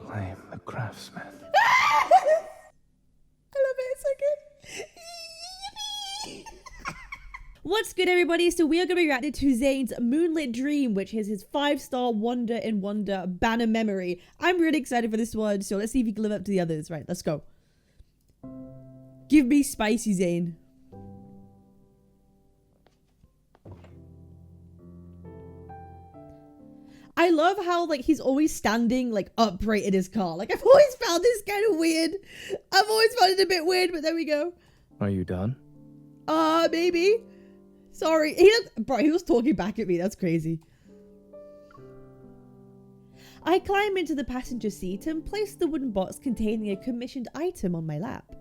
Reclaim the craftsman. I love it. It's so good. Yippee! What's good, everybody? So we are going to be reacting to Zayne's Moonlit Dream, which is his 5-star Wonder in Wonder banner memory. I'm really excited for this one, so let's see if he can live up to the others. Right, let's go. Give me spicy, Zayne. I love how, like, he's always standing, like, upright in his car. Like, I've always found this kind of weird. I've always found it a bit weird, but there we go. Are you done? Maybe. Sorry. He was talking back at me. That's crazy. I climb into the passenger seat and place the wooden box containing a commissioned item on my lap.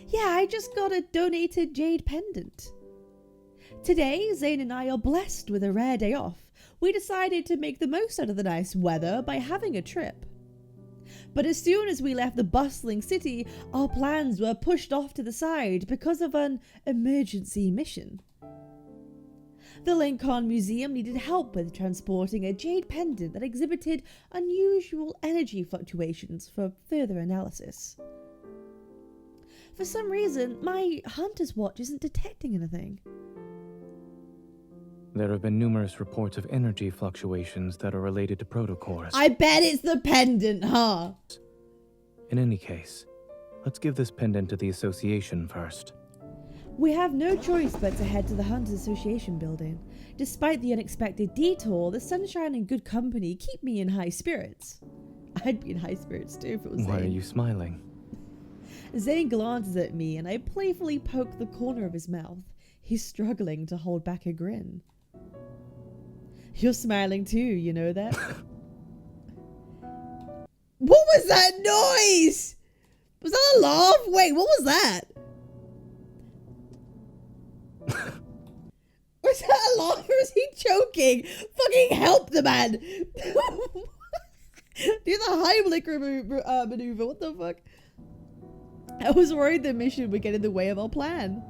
Yeah, I just got a donated jade pendant. Today, Zayne and I are blessed with a rare day off. We decided to make the most out of the nice weather by having a trip. But as soon as we left the bustling city, our plans were pushed off to the side because of an emergency mission. The Lincoln Museum needed help with transporting a jade pendant that exhibited unusual energy fluctuations for further analysis. For some reason, my hunter's watch isn't detecting anything. There have been numerous reports of energy fluctuations that are related to protocores. I bet it's the pendant, huh? In any case, let's give this pendant to the association first. We have no choice but to head to the Hunters Association building. Despite the unexpected detour, the sunshine and good company keep me in high spirits. I'd be in high spirits too if it was Why Zayne. are you smiling? Zayne glances at me and I playfully poke the corner of his mouth. He's struggling to hold back a grin. You're smiling too, you know that? What was that noise? Was that a laugh? Wait, what was that? Was that a laugh or is he choking? Fucking help the man! Do the Heimlich maneuver, what the fuck? I was worried the mission would get in the way of our plan.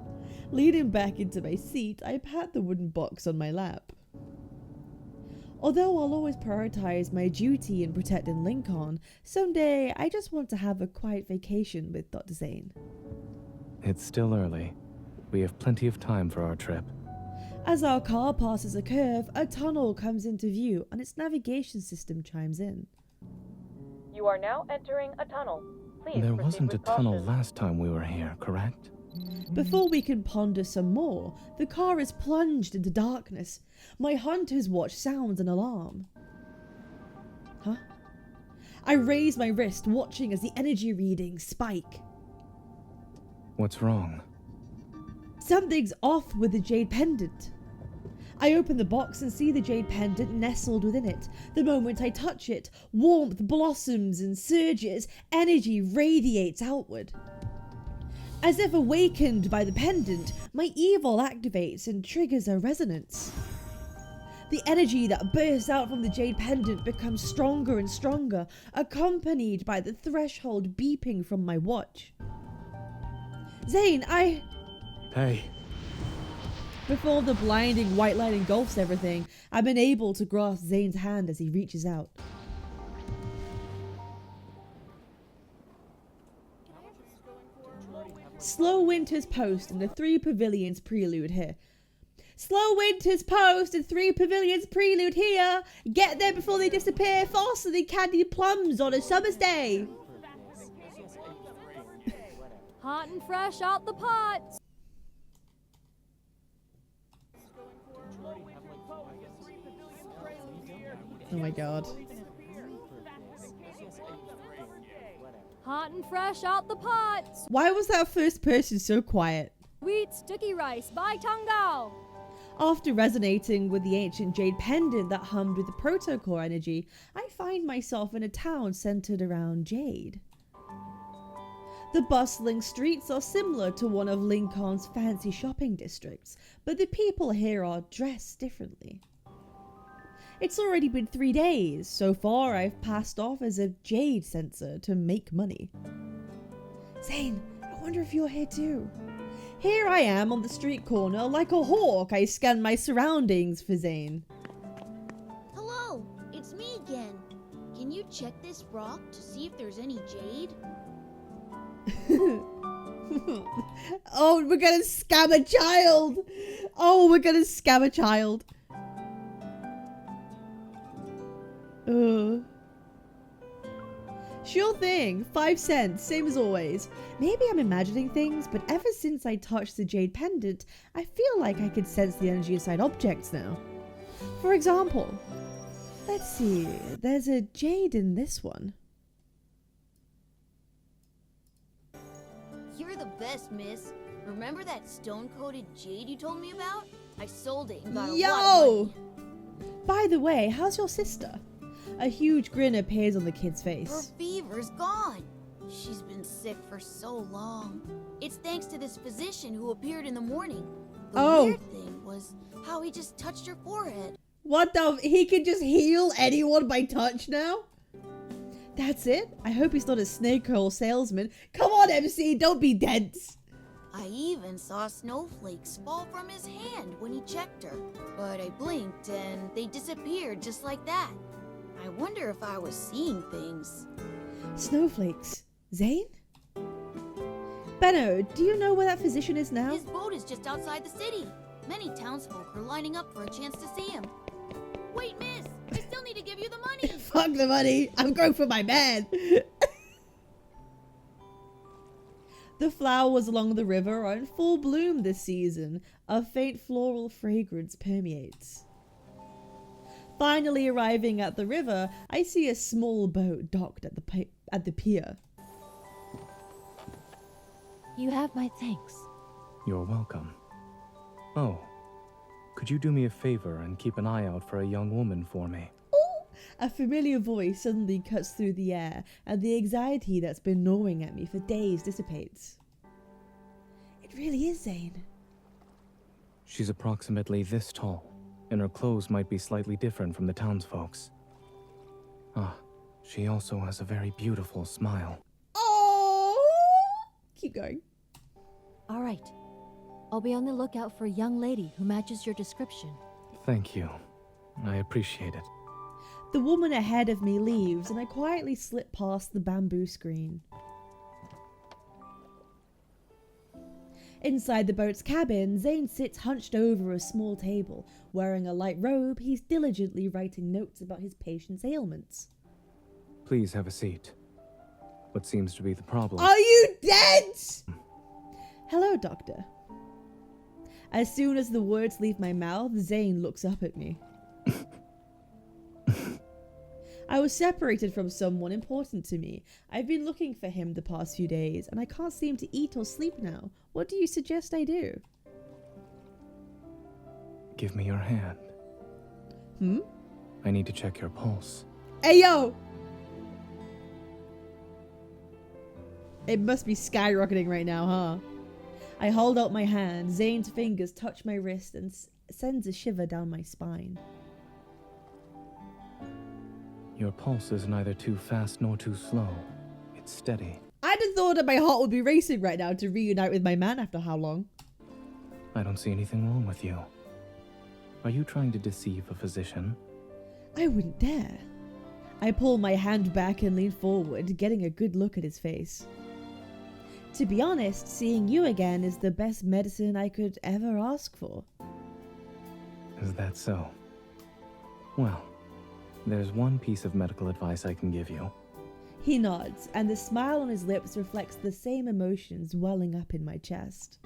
Leaning back into my seat, I pat the wooden box on my lap. Although I'll always prioritize my duty in protecting Lincoln, someday I just want to have a quiet vacation with Dr. Zayne. It's still early. We have plenty of time for our trip. As our car passes a curve, a tunnel comes into view and its navigation system chimes in. You are now entering a tunnel. Please There proceed wasn't a with tunnel caution. last time we were here, correct? Before we can ponder some more, the car is plunged into darkness. My hunter's watch sounds an alarm. Huh? I raise my wrist, watching as the energy readings spike. What's wrong? Something's off with the jade pendant. I open the box and see the jade pendant nestled within it. The moment I touch it, warmth blossoms and surges, energy radiates outward. As if awakened by the pendant, my evil activates and triggers a resonance. The energy that bursts out from the jade pendant becomes stronger and stronger, accompanied by the threshold beeping from my watch. Zayne, Hey. Before the blinding white light engulfs everything, I'm unable to grasp Zayne's hand as he reaches out. Slow Winter's Post and the 3 Pavilions Prelude here. Slow Winter's Post and 3 Pavilions Prelude here. Get there before they disappear faster than candied plums on a summer's day. Hot and fresh out the pot. Oh my god. Hot and fresh out the pot. Why was that first person so quiet? Wheat sticky rice by Tangao. After resonating with the ancient jade pendant that hummed with the protocore energy, I find myself in a town centered around jade. The bustling streets are similar to one of Lincoln's fancy shopping districts, but the people here are dressed differently. It's already been 3 days. So far, I've passed off as a jade sensor to make money. Zayne, I wonder if you're here too. Here I am on the street corner, like a hawk. I scan my surroundings for Zayne. Hello, it's me again. Can you check this rock to see if there's any jade? Oh, we're gonna scam a child! Oh, we're gonna scam a child. Sure thing. 5 cents, same as always. Maybe I'm imagining things, but ever since I touched the jade pendant, I feel like I can sense the energy inside objects now. For example, let's see, there's a jade in this one. You're the best, miss. Remember that stone-coated jade you told me about? I sold it and got a lot of money. By the way, how's your sister? A huge grin appears on the kid's Her face. fever's gone. She's been sick for so long. It's thanks to this physician who appeared in the morning. The weird thing was how he just touched her forehead. What the? He can just heal anyone by touch now? That's it? I hope he's not a snake oil salesman. Come on, MC, don't be dense. I even saw snowflakes fall from his hand when he checked her. But I blinked and they disappeared just like that. I wonder if I was seeing things. Snowflakes. Zayne? Benno, do you know where that physician is now? His boat is just outside the city. Many townsfolk are lining up for a chance to see him. Wait, miss! I still need to give you the money! Fuck the money! I'm going for my man! The flowers along the river are in full bloom this season. A faint floral fragrance permeates. Finally arriving at the river, I see a small boat docked at the pier. You have my thanks. You're welcome. Oh, could you do me a favor and keep an eye out for a young woman for me? A familiar voice suddenly cuts through the air, and the anxiety that's been gnawing at me for days dissipates. It really is Zayne. She's approximately this tall, and her clothes might be slightly different from the townsfolk's. Ah, she also has a very beautiful smile. Oh! Keep going. All right. I'll be on the lookout for a young lady who matches your description. Thank you. I appreciate it. The woman ahead of me leaves, and I quietly slip past the bamboo screen. Inside the boat's cabin, Zayne sits hunched over a small table. Wearing a light robe, he's diligently writing notes about his patient's ailments. Please have a seat. What seems to be the problem? Are you dead? Hello, doctor. As soon as the words leave my mouth, Zayne looks up at me. I was separated from someone important to me. I've been looking for him the past few days, and I can't seem to eat or sleep now. What do you suggest I do? Give me your hand. I need to check your pulse. Hey, yo! It must be skyrocketing right now, huh? I hold out my hand. Zayne's fingers touch my wrist and sends a shiver down my spine. Your pulse is neither too fast nor too slow. It's steady. I'd have thought that my heart would be racing right now to reunite with my man after how long? I don't see anything wrong with you. Are you trying to deceive a physician? I wouldn't dare. I pull my hand back and lean forward, getting a good look at his face. To be honest, seeing you again is the best medicine I could ever ask for. Is that so? Well, there's one piece of medical advice I can give you. He nods, and the smile on his lips reflects the same emotions welling up in my chest.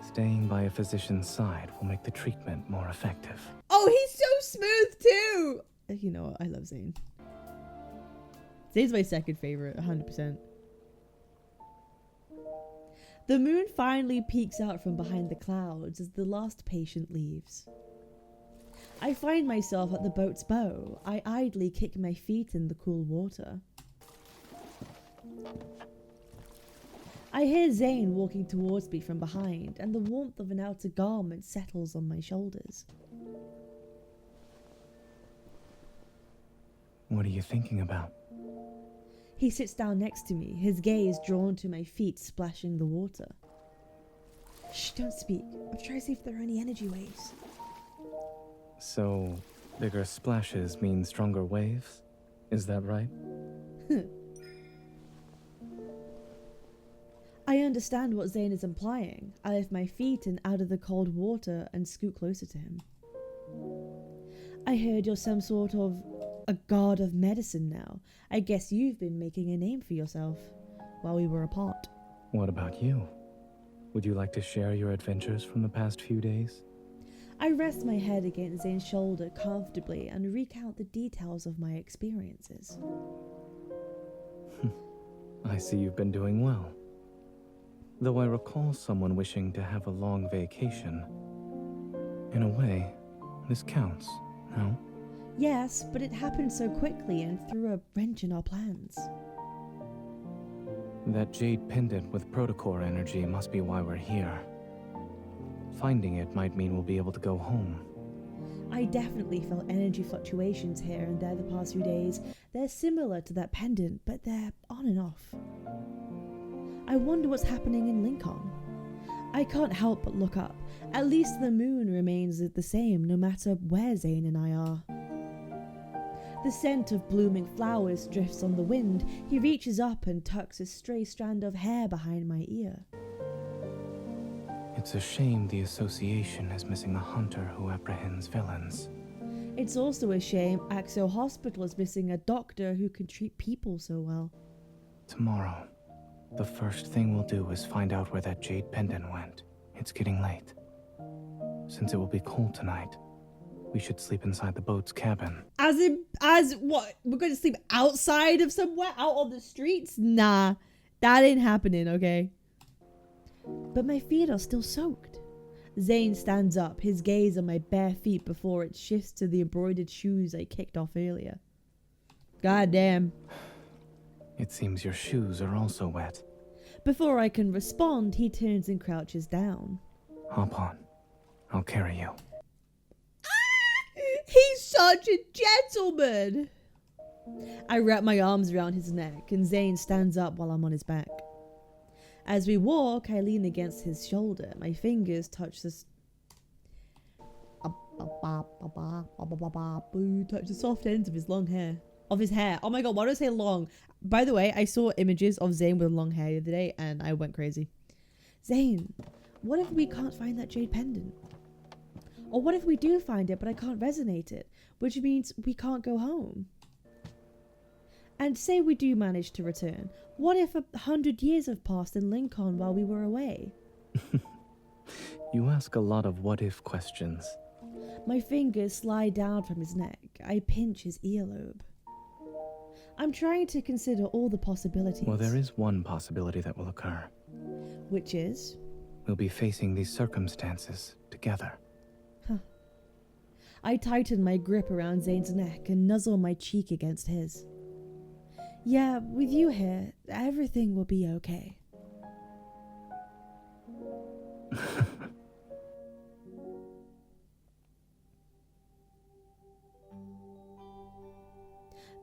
Staying by a physician's side will make the treatment more effective. Oh, he's so smooth too! You know what? I love Zayne. Zayne's my second favorite, 100%. The moon finally peeks out from behind the clouds as the last patient leaves. I find myself at the boat's bow. I idly kick my feet in the cool water. I hear Zayne walking towards me from behind, and the warmth of an outer garment settles on my shoulders. What are you thinking about? He sits down next to me, his gaze drawn to my feet splashing the water. Shh, don't speak. I'm trying to see if there are any energy waves. So, bigger splashes mean stronger waves? Is that right? I understand what Zayne is implying. I lift my feet and out of the cold water and scoot closer to him. I heard you're some sort of a god of medicine now. I guess you've been making a name for yourself while we were apart. What about you? Would you like to share your adventures from the past few days? I rest my head against Zayne's shoulder comfortably and recount the details of my experiences. I see you've been doing well. Though I recall someone wishing to have a long vacation. In a way, this counts, no? Yes, but it happened so quickly and threw a wrench in our plans. That jade pendant with protocore energy must be why we're here. Finding it might mean we'll be able to go home. I definitely felt energy fluctuations here and there the past few days. They're similar to that pendant, but they're on and off. I wonder what's happening in Lincoln. I can't help but look up. At least the moon remains the same no matter where Zayne and I are. The scent of blooming flowers drifts on the wind. He reaches up and tucks a stray strand of hair behind my ear. It's a shame the association is missing a hunter who apprehends villains. It's also a shame Axel Hospital is missing a doctor who can treat people so well. Tomorrow, the first thing we'll do is find out where that jade pendant went. It's getting late. Since it will be cold tonight, we should sleep inside the boat's cabin. As what? We're going to sleep outside of somewhere? Out on the streets? Nah, that ain't happening, okay? But my feet are still soaked. Zayne stands up, his gaze on my bare feet before it shifts to the embroidered shoes I kicked off earlier. God damn. It seems your shoes are also wet. Before I can respond, he turns and crouches down. Hop on. I'll carry you. He's such a gentleman! I wrap my arms around his neck and Zayne stands up while I'm on his back. As we walk, I lean against his shoulder. My fingers touch the soft ends of his long hair. Of his hair. Oh my god, why do I say long? By the way, I saw images of Zayne with long hair the other day and I went crazy. Zayne, what if we can't find that jade pendant? Or what if we do find it but I can't resonate it? Which means we can't go home. And say we do manage to return. What if 100 years have passed in Lincoln while we were away? You ask a lot of what-if questions. My fingers slide down from his neck. I pinch his earlobe. I'm trying to consider all the possibilities. Well, there is one possibility that will occur. Which is? We'll be facing these circumstances together. Huh. I tighten my grip around Zayne's neck and nuzzle my cheek against his. Yeah, with you here, everything will be okay.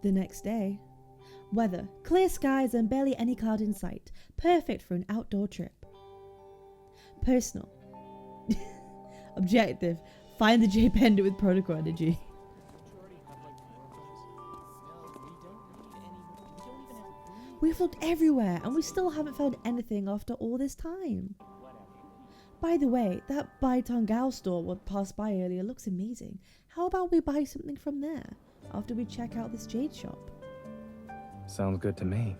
The next day. Weather, clear skies and barely any cloud in sight. Perfect for an outdoor trip. Personal. Objective. Find the J pendant with protocol energy. We've looked everywhere and we still haven't found anything after all this time. By the way, that Baitangao store we passed by earlier looks amazing. How about we buy something from there after we check out this jade shop? Sounds good to me.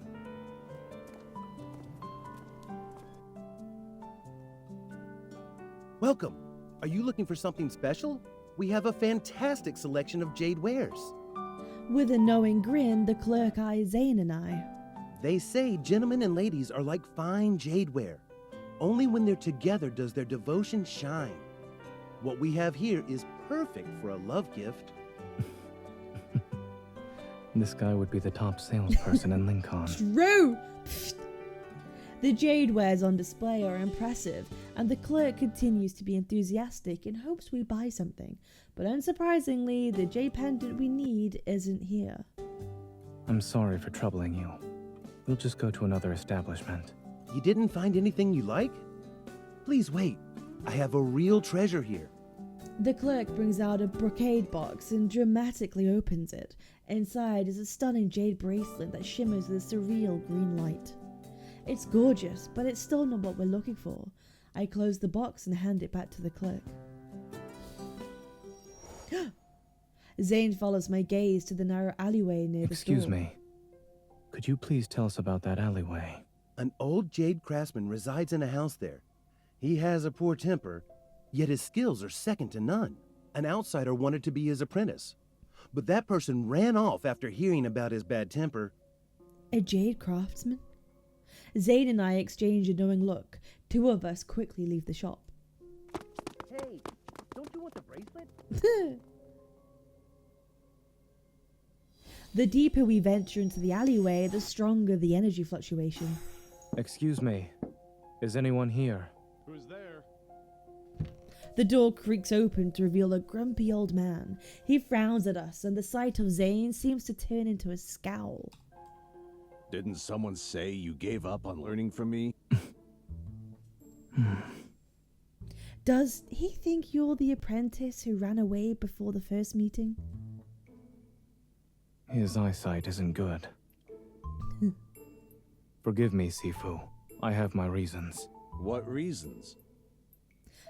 Welcome. Are you looking for something special? We have a fantastic selection of jade wares. With a knowing grin, the clerk eyes Zayne and I. They say gentlemen and ladies are like fine jade ware. Only when they're together does their devotion shine. What we have here is perfect for a love gift. This guy would be the top salesperson in Lincoln. True! The jade wares on display are impressive, and the clerk continues to be enthusiastic in hopes we buy something. But unsurprisingly, the jade pendant we need isn't here. I'm sorry for troubling you. We'll just go to another establishment. You didn't find anything you like? Please wait. I have a real treasure here. The clerk brings out a brocade box and dramatically opens it. Inside is a stunning jade bracelet that shimmers with a surreal green light. It's gorgeous, but it's still not what we're looking for. I close the box and hand it back to the clerk. Zayne follows my gaze to the narrow alleyway near the store. Excuse me. Could you please tell us about that alleyway? An old jade craftsman resides in a house there. He has a poor temper, yet his skills are second to none. An outsider wanted to be his apprentice, but that person ran off after hearing about his bad temper. A jade craftsman? Zayne and I exchange a knowing look. Two of us quickly leave the shop. Hey, don't you want the bracelet? The deeper we venture into the alleyway, the stronger the energy fluctuation. Excuse me. Is anyone here? Who's there? The door creaks open to reveal a grumpy old man. He frowns at us, and the sight of Zayne seems to turn into a scowl. Didn't someone say you gave up on learning from me? Does he think you're the apprentice who ran away before the first meeting? His eyesight isn't good. Forgive me, Sifu. I have my reasons. What reasons?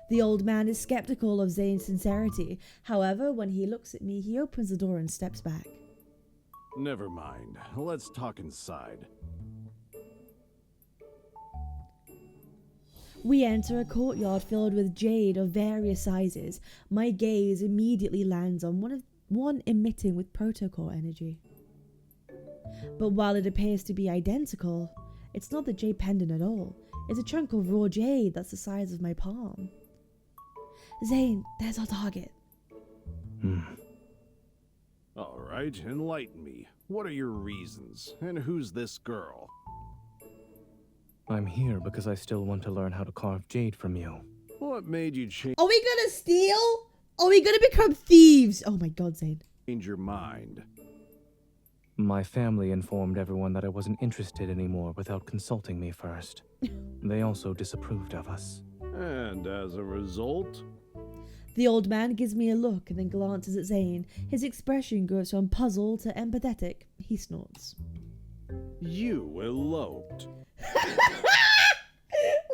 The old man is skeptical of Zayne's sincerity. However, when he looks at me, he opens the door and steps back. Never mind. Let's talk inside. We enter a courtyard filled with jade of various sizes. My gaze immediately lands on one emitting with protocol energy. But while it appears to be identical, it's not the jade pendant at all. It's a chunk of raw jade that's the size of my palm. Zayne, there's our target. All right, enlighten me. What are your reasons? And who's this girl? I'm here because I still want to learn how to carve jade from you. What made you change Are we gonna steal? Are we gonna become thieves? Oh my god, Zayne. your mind? My family informed everyone that I wasn't interested anymore without consulting me first. They also disapproved of us. And as a result? The old man gives me a look and then glances at Zayne. His expression goes from puzzled to empathetic. He snorts. You eloped.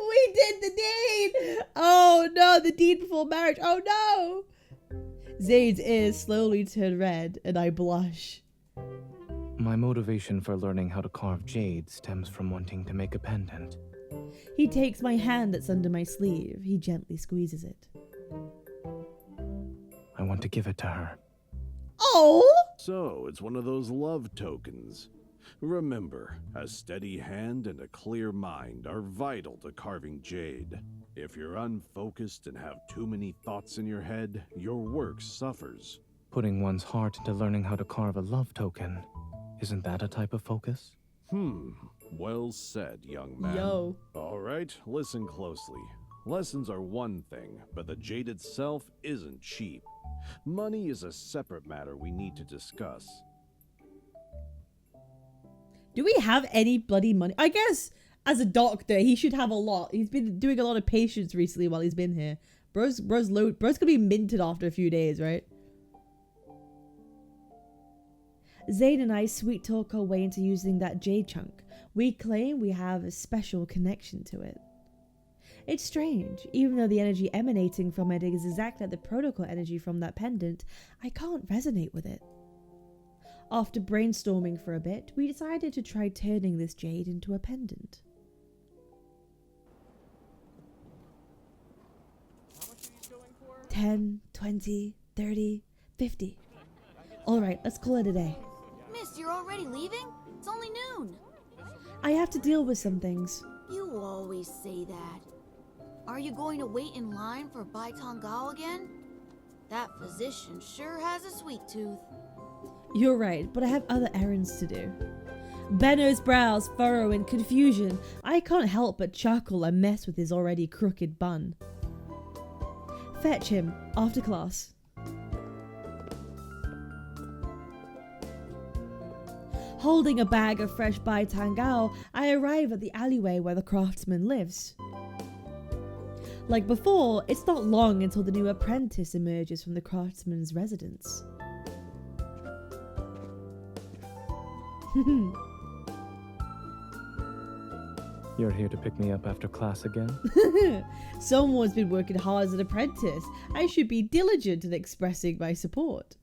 We did the deed! Oh no, the deed before marriage. Oh no! Zayne's ears slowly turn red and I blush. My motivation for learning how to carve jade stems from wanting to make a pendant. He takes my hand that's under my sleeve. He gently squeezes it. I want to give it to her. Oh! So, it's one of those love tokens. Remember, a steady hand and a clear mind are vital to carving jade. If you're unfocused and have too many thoughts in your head, your work suffers. Putting one's heart into learning how to carve a love token, isn't that a type of focus? Well said, young man. Yo. All right, listen closely. Lessons are one thing, but the jade itself isn't cheap. Money is a separate matter we need to discuss. Do we have any bloody money? I guess as a doctor, he should have a lot. He's been doing a lot of patients recently while he's been here. Bro's gonna be minted after a few days, right? Zayne and I sweet talk our way into using that jade chunk. We claim we have a special connection to it. It's strange, even though the energy emanating from it is exactly like the protocol energy from that pendant, I can't resonate with it. After brainstorming for a bit, we decided to try turning this jade into a pendant. How much are you going for? 10, 20, 30, 50. Alright, let's call it a day. Miss, you're already leaving? It's only noon. I have to deal with some things. You always say that. Are you going to wait in line for Bai Tongao again? That physician sure has a sweet tooth. You're right, but I have other errands to do. Benno's brows furrow in confusion. I can't help but chuckle and mess with his already crooked bun. Fetch him after class. Holding a bag of fresh Bai Tangao, I arrive at the alleyway where the craftsman lives. Like before, it's not long until the new apprentice emerges from the craftsman's residence. You're here to pick me up after class again? Someone's been working hard as an apprentice. I should be diligent in expressing my support.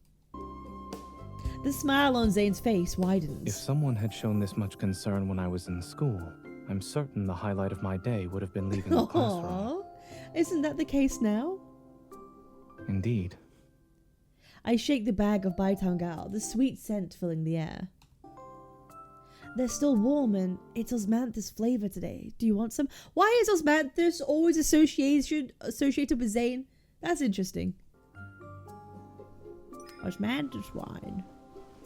The smile on Zayne's face widens. If someone had shown this much concern when I was in school, I'm certain the highlight of my day would have been leaving the classroom. Aww. Isn't that the case now? Indeed. I shake the bag of Bytown Gal, the sweet scent filling the air. They're still warm and it's osmanthus flavor today. Do you want some? Why is osmanthus always associated with Zayne? That's interesting. Osmanthus wine.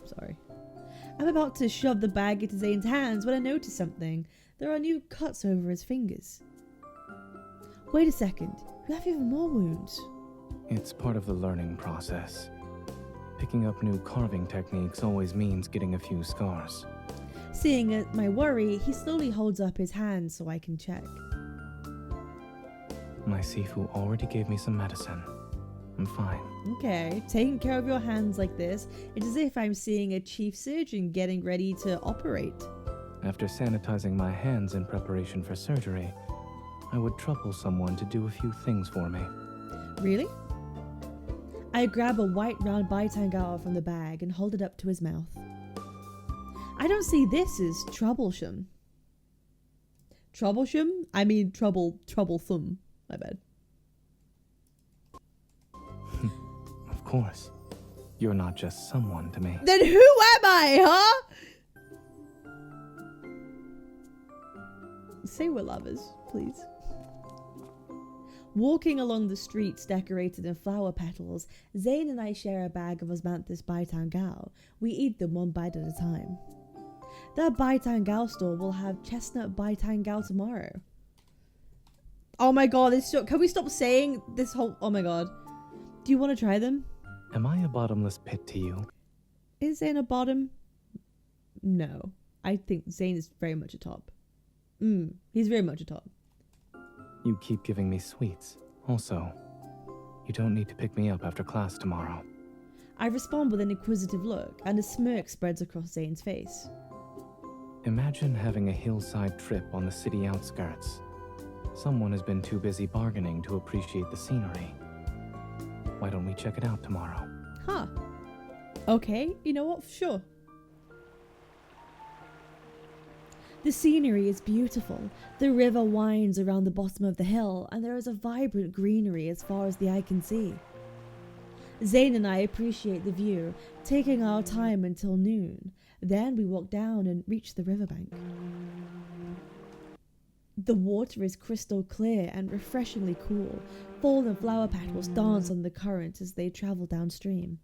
Sorry. I'm about to shove the bag into Zayne's hands when I notice something. There are new cuts over his fingers. Wait a second. You have even more wounds. It's part of the learning process. Picking up new carving techniques always means getting a few scars. Seeing my worry, he slowly holds up his hand so I can check. My Sifu already gave me some medicine. I'm fine. Okay, taking care of your hands like this, it's as if I'm seeing a chief surgeon getting ready to operate. After sanitizing my hands in preparation for surgery, I would trouble someone to do a few things for me. Really? I grab a white round Baitangal from the bag and hold it up to his mouth. I don't see this as troublesome. Troublesome? I mean troublesome. My bad. Of course. You're not just someone to me. Then who am I, huh? Say we're lovers, please. Walking along the streets decorated in flower petals, Zayne and I share a bag of osmanthus Baitangal. We eat them one bite at a time. That Baitangal store will have chestnut Baitangal tomorrow. Oh my god, it's so... Can we stop saying this whole... Oh my god. Do you want to try them? Am I a bottomless pit to you? Is Zayne a bottom? No. I think Zayne is very much a top. He's very much a top. You keep giving me sweets. Also, you don't need to pick me up after class tomorrow. I respond with an inquisitive look, and a smirk spreads across Zayne's face. Imagine having a hillside trip on the city outskirts. Someone has been too busy bargaining to appreciate the scenery. Why don't we check it out tomorrow? Huh. Okay, you know what? Sure. The scenery is beautiful. The river winds around the bottom of the hill, and there is a vibrant greenery as far as the eye can see. Zayne and I appreciate the view, taking our time until noon. Then we walk down and reach the riverbank. The water is crystal clear and refreshingly cool. Fallen flower petals dance on the current as they travel downstream.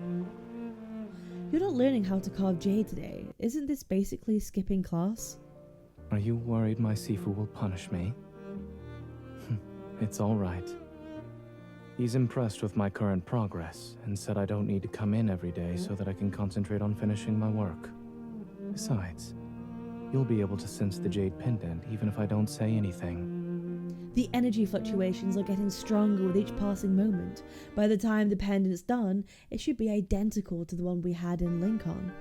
You're not learning how to carve jade today. Isn't this basically skipping class? Are you worried my Sifu will punish me? It's all right. He's impressed with my current progress and said I don't need to come in every day so that I can concentrate on finishing my work. Besides, you'll be able to sense the jade pendant even if I don't say anything. The energy fluctuations are getting stronger with each passing moment. By the time the pendant's done, it should be identical to the one we had in Lincoln.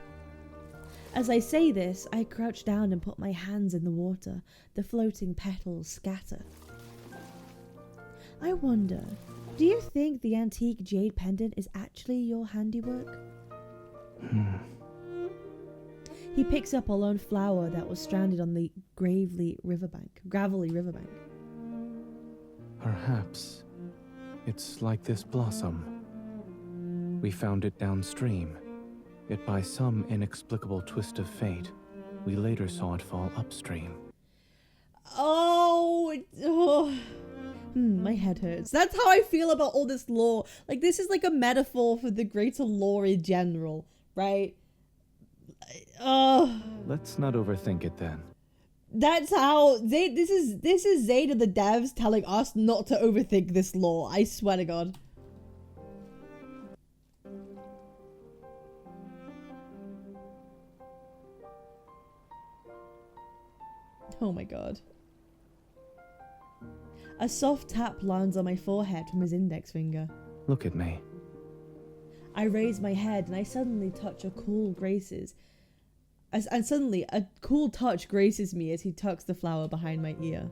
As I say this, I crouch down and put my hands in the water. The floating petals scatter. I wonder, do you think the antique jade pendant is actually your handiwork? He picks up a lone flower that was stranded on the gravelly riverbank. Perhaps. It's like this blossom. We found it downstream. Yet by some inexplicable twist of fate, we later saw it fall upstream. My head hurts. That's how I feel about all this lore. Like, this is like a metaphor for the greater lore in general, right? Let's not overthink it then. That's how this is Zayne and the devs telling us not to overthink this lore. I swear to God. Oh my god. A soft tap lands on my forehead from his index finger. Look at me. I raise my head and I suddenly touch a cool graces. And suddenly a cool touch graces me as he tucks the flower behind my ear.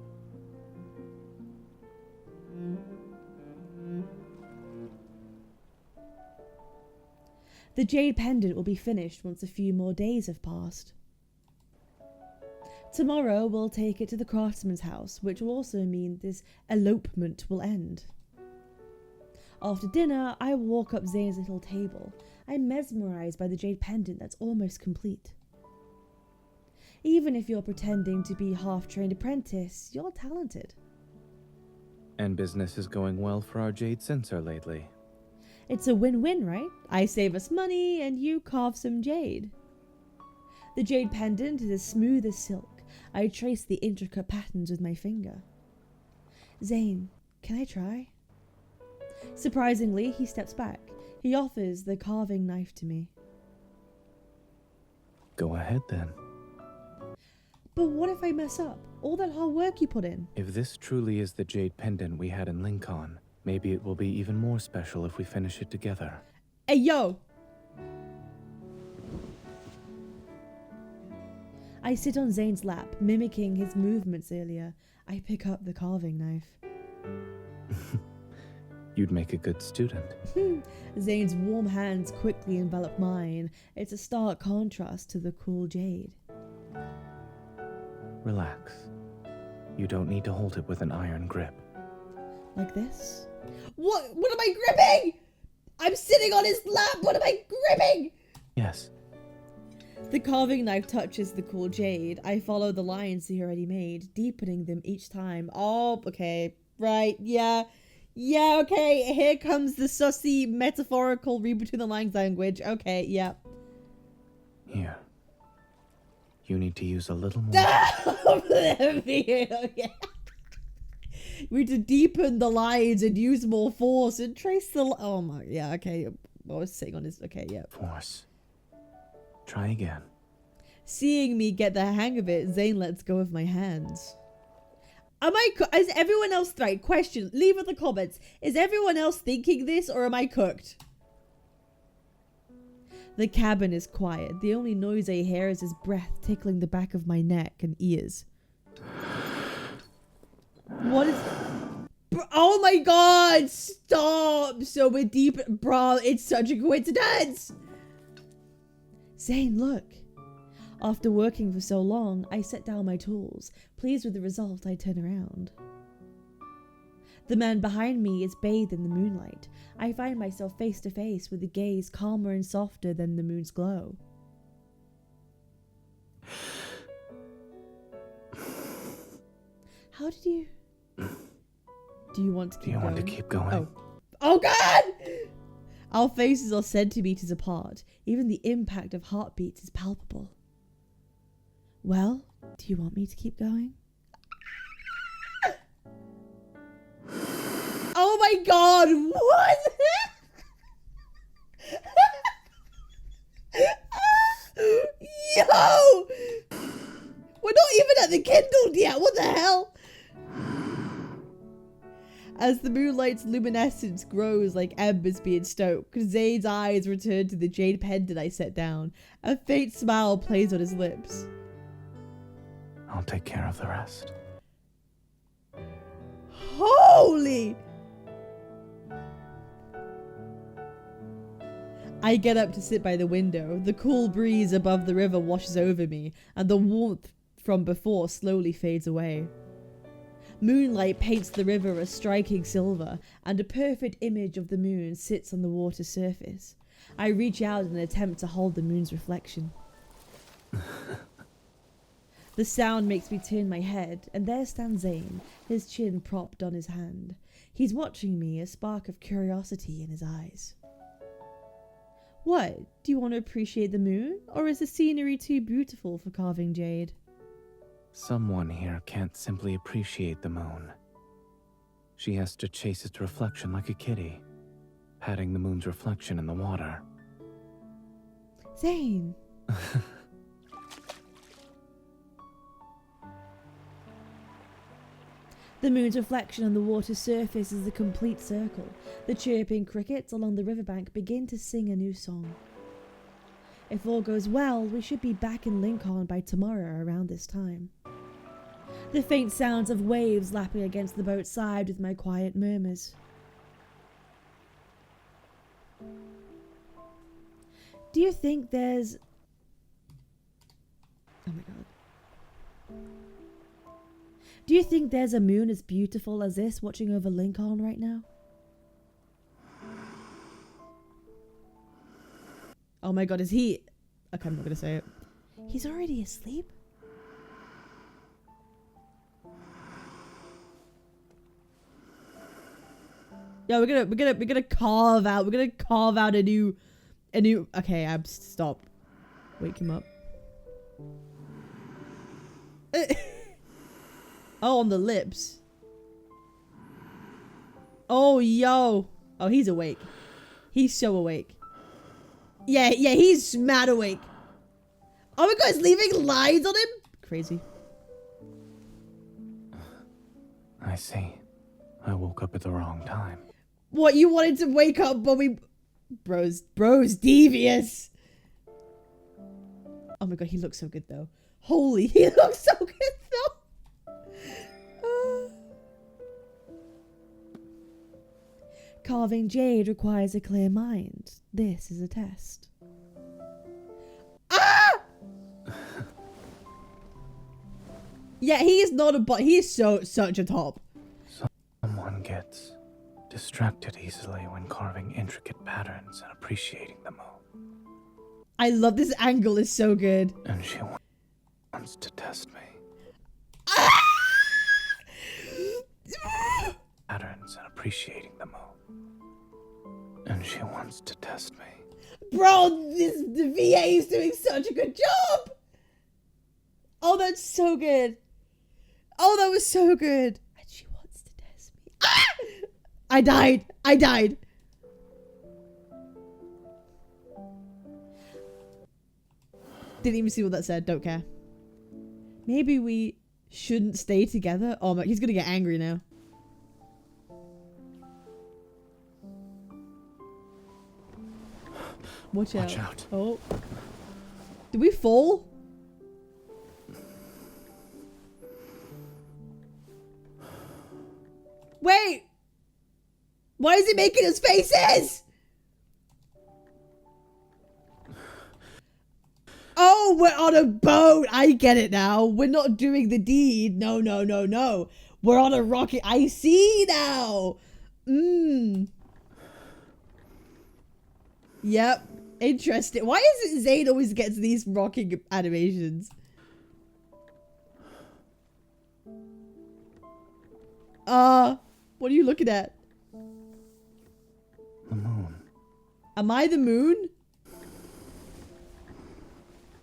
The jade pendant will be finished once a few more days have passed. Tomorrow we'll take it to the craftsman's house, which will also mean this elopement will end. After dinner, I walk up Zayne's little table. I'm mesmerized by the jade pendant that's almost complete. Even if you're pretending to be half-trained apprentice, you're talented. And business is going well for our jade censer lately. It's a win-win, right? I save us money and you carve some jade. The jade pendant is as smooth as silk. I trace the intricate patterns with my finger. Zayne, can I try? Surprisingly, he steps back. He offers the carving knife to me. Go ahead then. But what if I mess up? All that hard work you put in. If this truly is the jade pendant we had in Lincoln, maybe it will be even more special if we finish it together. Hey, yo! I sit on Zayne's lap, mimicking his movements earlier. I pick up the carving knife. You'd make a good student. Zayne's warm hands quickly envelop mine. It's a stark contrast to the cool jade. Relax. You don't need to hold it with an iron grip. Like this? What am I gripping? I'm sitting on his lap. What am I gripping? Yes. The carving knife touches the cool jade. I follow the lines he already made, deepening them each time. Oh, okay. Right. Yeah. Yeah, okay. Here comes the sussy, metaphorical read between the lines language. Okay, yeah. Here. You need to use a little more. Yeah. We need to deepen the lines and use more force and trace the. Oh my. Yeah, okay. I was sitting on his. Okay, yeah. Force. Try again. Seeing me get the hang of it, Zayne lets go of my hands. Is everyone else right? Question. Leave in the comments. Is everyone else thinking this or am I cooked? The cabin is quiet. The only noise I hear is his breath tickling the back of my neck and ears. What is... Oh my god! Stop! So we're deep... Bro, it's such a coincidence! Zayne, look. After working for so long, I set down my tools. Pleased with the result, I turn around. The man behind me is bathed in the moonlight. I find myself face to face with a gaze calmer and softer than the moon's glow. How did you... Do you want to keep going? Do you want to keep going? Oh god! Our faces are centimeters apart. Even the impact of heartbeats is palpable. Well, do you want me to keep going? Oh my god, what? Yo! We're not even at the Kindled yet, what the hell? As the moonlight's luminescence grows like embers being stoked, Zayne's eyes return to the jade pendant I set down. A faint smile plays on his lips. I'll take care of the rest. Holy! I get up to sit by the window. The cool breeze above the river washes over me, and the warmth from before slowly fades away. Moonlight paints the river a striking silver, and a perfect image of the moon sits on the water's surface. I reach out in an attempt to hold the moon's reflection. The sound makes me turn my head, and there stands Zayne, his chin propped on his hand. He's watching me, a spark of curiosity in his eyes. What? Do you want to appreciate the moon? Or is the scenery too beautiful for carving jade? Someone here can't simply appreciate the moon. She has to chase its reflection like a kitty, patting the moon's reflection in the water. Zayne! The moon's reflection on the water's surface is a complete circle. The chirping crickets along the riverbank begin to sing a new song. If all goes well, we should be back in Lincoln by tomorrow around this time. The faint sounds of waves lapping against the boat's side with my quiet murmurs. Do you think there's... Oh my god. Do you think there's a moon as beautiful as this watching over Lincoln right now? Oh my god, is he... Okay, I'm not gonna say it. He's already asleep? Yeah, we're gonna carve out a new okay, stop. Wake him up. Oh, on the lips. Oh, yo. Oh, he's awake. He's so awake. Yeah, he's mad awake. Oh my god, he's leaving lines on him? Crazy. I see. I woke up at the wrong time. What, you wanted to wake up but we... Bro's devious. Oh my god, he looks so good though. Holy, he looks so good though. Carving jade requires a clear mind. This is a test. Ah! Yeah, he is not a bot. He is such a top. Someone gets distracted easily when carving intricate patterns and appreciating them all. I love this angle, is so good. And she wants to test me. Ah! Patterns and appreciating them all. And she wants to test me. Bro, the VA is doing such a good job. Oh, that's so good. Oh, that was so good. And she wants to test me. Ah! I died. Didn't even see what that said. Don't care. Maybe we shouldn't stay together. Oh my, he's gonna get angry now. Watch out. Oh. Did we fall? Wait! Why is he making his faces? Oh, we're on a boat. I get it now. We're not doing the deed. No. We're on a rocket. I see now. Yep. Interesting. Why is it Zayne always gets these rocking animations? What are you looking at? The moon. Am I the moon?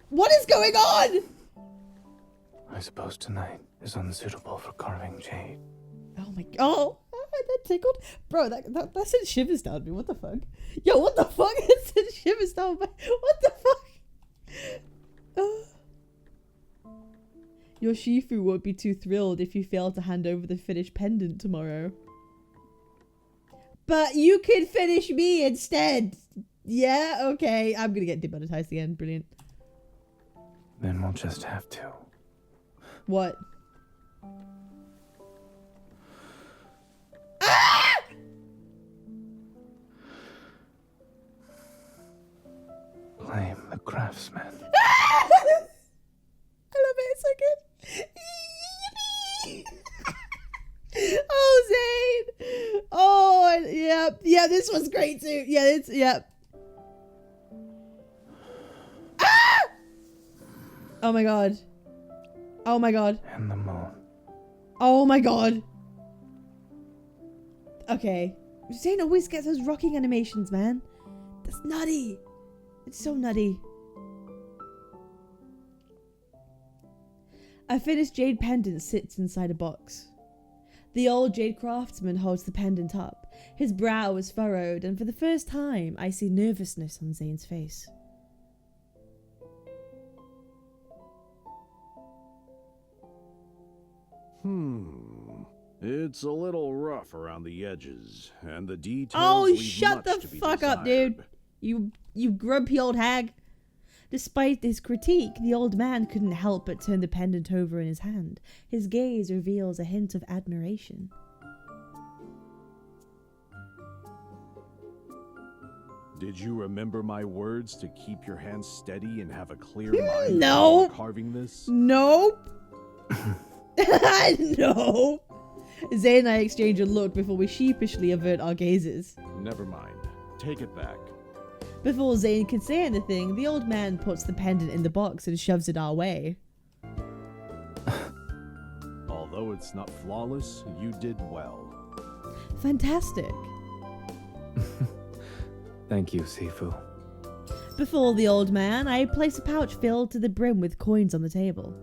What is going on? I suppose tonight is unsuitable for carving jade. Oh my god. Oh, that tickled. Bro, that sent shivers down me. What the fuck? Yo, what the fuck? It sent shivers down me. What the fuck? Your Shifu won't be too thrilled if you fail to hand over the finished pendant tomorrow. But you could finish me instead. Yeah, okay. I'm gonna get demonetized again. Brilliant. Then we'll just have to. What? Ah! Blame the craftsman. I love it. It's so good. Yippee! Oh, Zayne. Oh, yeah. This was great too. Yeah. Ah! Oh my god. And the moon. Oh my god. Okay. Zayne always gets those rocking animations, man. That's nutty. It's so nutty. A finished jade pendant sits inside a box. The old jade craftsman holds the pendant up. His brow is furrowed, and for the first time, I see nervousness on Zayne's face. It's a little rough around the edges, and the details Oh, leave shut much the to be fuck up, dude. desired. You grumpy old hag. Despite this critique, the old man couldn't help but turn the pendant over in his hand. His gaze reveals a hint of admiration. Did you remember my words to keep your hands steady and have a clear mind No. before carving this? Nope. No. Zay and I exchange a look before we sheepishly avert our gazes. Never mind. Take it back. Before Zayne can say anything, the old man puts the pendant in the box and shoves it our way. Although it's not flawless, you did well. Fantastic. Thank you, Sifu. Before the old man, I place a pouch filled to the brim with coins on the table.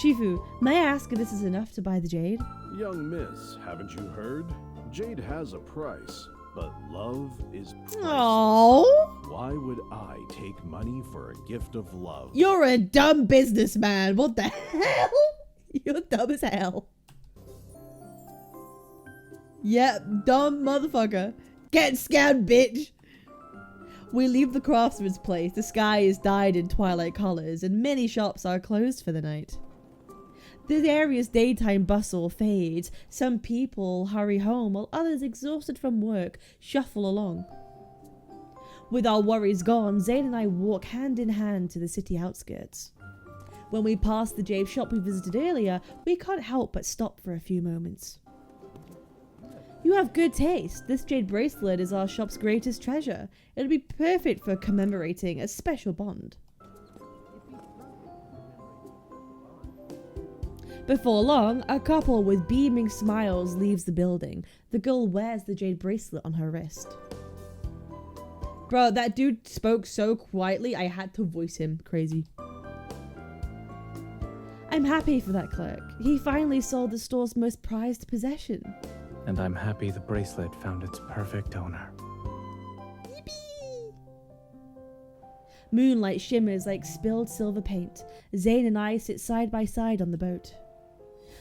Shifu, may I ask if this is enough to buy the jade? Young miss, haven't you heard? Jade has a price, but love is priceless. Oh, Why would I take money for a gift of love? you're a dumb businessman. What the hell? You're dumb as hell. Yep, dumb motherfucker. Get scammed, bitch. We leave the craftsman's place. The sky is dyed in twilight colors, and many shops are closed for the night. The area's daytime bustle fades. Some people hurry home, while others, exhausted from work, shuffle along. With our worries gone, Zayne and I walk hand in hand to the city outskirts. When we pass the jade shop we visited earlier, we can't help but stop for a few moments. You have good taste. This jade bracelet is our shop's greatest treasure. It'll be perfect for commemorating a special bond. Before long, a couple with beaming smiles leaves the building. The girl wears the jade bracelet on her wrist. Bro, that dude spoke so quietly, I had to voice him. Crazy. I'm happy for that clerk. He finally sold the store's most prized possession. And I'm happy the bracelet found its perfect owner. Yippee! Moonlight shimmers like spilled silver paint. Zayne and I sit side by side on the boat.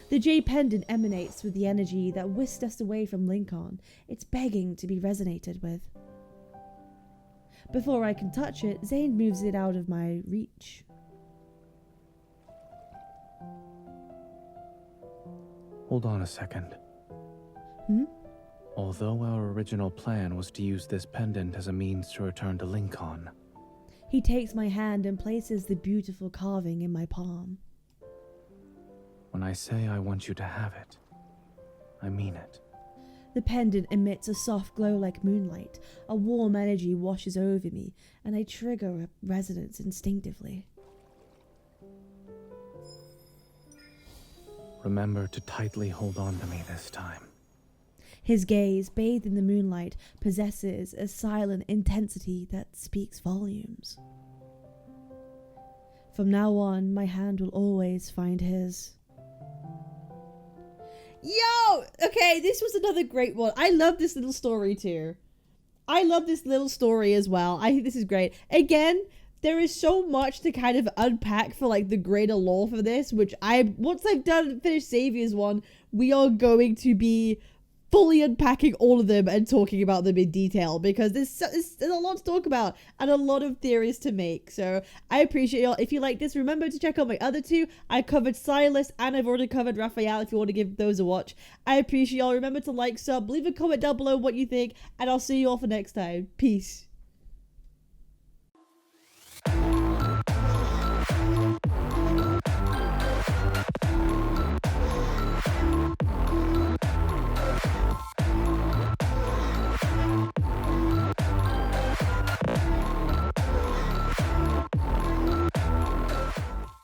The jade pendant emanates with the energy that whisked us away from Lincoln. It's begging to be resonated with. Before I can touch it, Zayne moves it out of my reach. Hold on a second. Although our original plan was to use this pendant as a means to return to Lincoln. He takes my hand and places the beautiful carving in my palm. When I say I want you to have it, I mean it. The pendant emits a soft glow like moonlight. A warm energy washes over me, and I trigger a resonance instinctively. Remember to tightly hold on to me this time. His gaze, bathed in the moonlight, possesses a silent intensity that speaks volumes. From now on, my hand will always find his. Yo! Okay, this was another great one. I love this little story too. I love this little story as well. I think this is great. Again, there is so much to kind of unpack for like the greater lore for this, which once I've finished Xavier's one, we are going to be fully unpacking all of them and talking about them in detail, because there's a lot to talk about and a lot of theories to make. So I appreciate y'all. If you like this, remember to check out my other two. I covered Silas and I've already covered Raphael if you want to give those a watch. I appreciate y'all. Remember to like, sub, leave a comment down below what you think, and I'll see you all for next time. Peace.